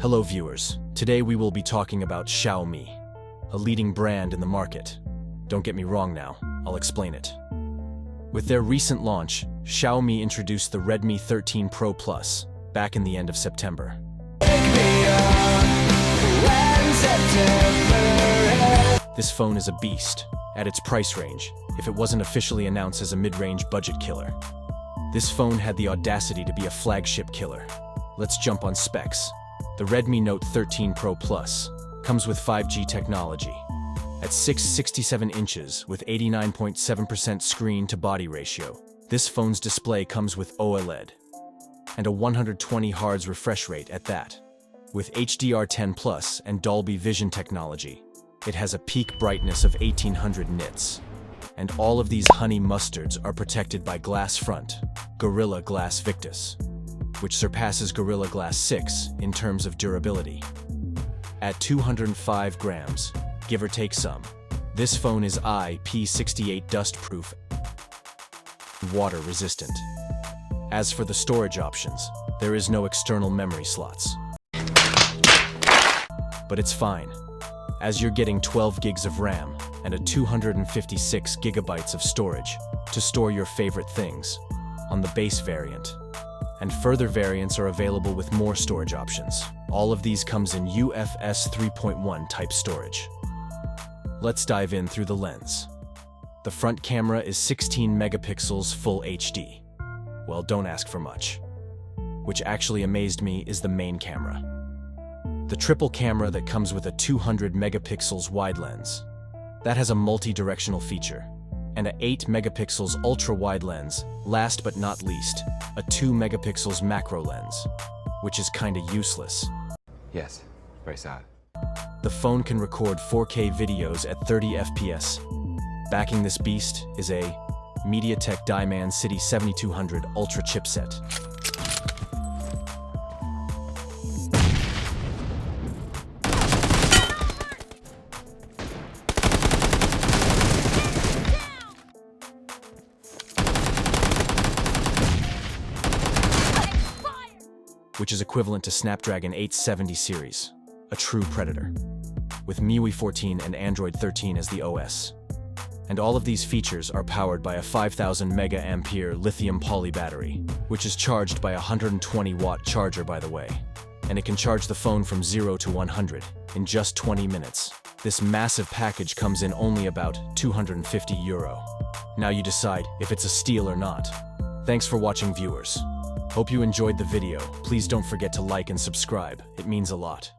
Hello viewers, today we will be talking about Xiaomi, a leading brand in the market. Don't get me wrong now, I'll explain it. With their recent launch, Xiaomi introduced the Redmi 13 Pro Plus back in the end of September. This phone is a beast at its price range, if it wasn't officially announced as a mid-range budget killer. This phone had the audacity to be a flagship killer. Let's jump on specs. The Redmi Note 13 Pro Plus comes with 5G technology. At 667 inches with 89.7% screen-to-body ratio, this phone's display comes with OLED and a 120 Hz refresh rate at that. With HDR10 Plus and Dolby Vision technology, it has a peak brightness of 1800 nits. And all of these honey mustards are protected by Glass Front, Gorilla Glass Victus, which surpasses Gorilla Glass 6 in terms of durability. At 205 grams, give or take some, this phone is IP68 dust-proof and water-resistant. As for the storage options, there is no external memory slots. But it's fine, as you're getting 12 gigs of RAM and a 256 gigabytes of storage to store your favorite things on the base variant. And further variants are available with more storage options. All of these comes in UFS 3.1 type storage. Let's dive in through the lens. The front camera is 16 megapixels full HD. Well, don't ask for much. Which actually amazed me is the main camera. The triple camera that comes with a 200 megapixels wide lens. That has a multi-directional feature. And a 8 megapixels ultra-wide lens, last but not least, a 2 megapixels macro lens, which is kinda useless. Yes, very sad. The phone can record 4K videos at 30 FPS. Backing this beast is a MediaTek Dimensity 7200 Ultra chipset. Which is equivalent to Snapdragon 870 series, a true predator, with MIUI 14 and Android 13 as the OS. And all of these features are powered by a 5000 mAh lithium poly battery, which is charged by a 120-watt charger, by the way. And it can charge the phone from 0 to 100 in just 20 minutes. This massive package comes in only about €250. Now you decide if it's a steal or not. Thanks for watching, viewers. Hope you enjoyed the video. Please don't forget to like and subscribe. It means a lot.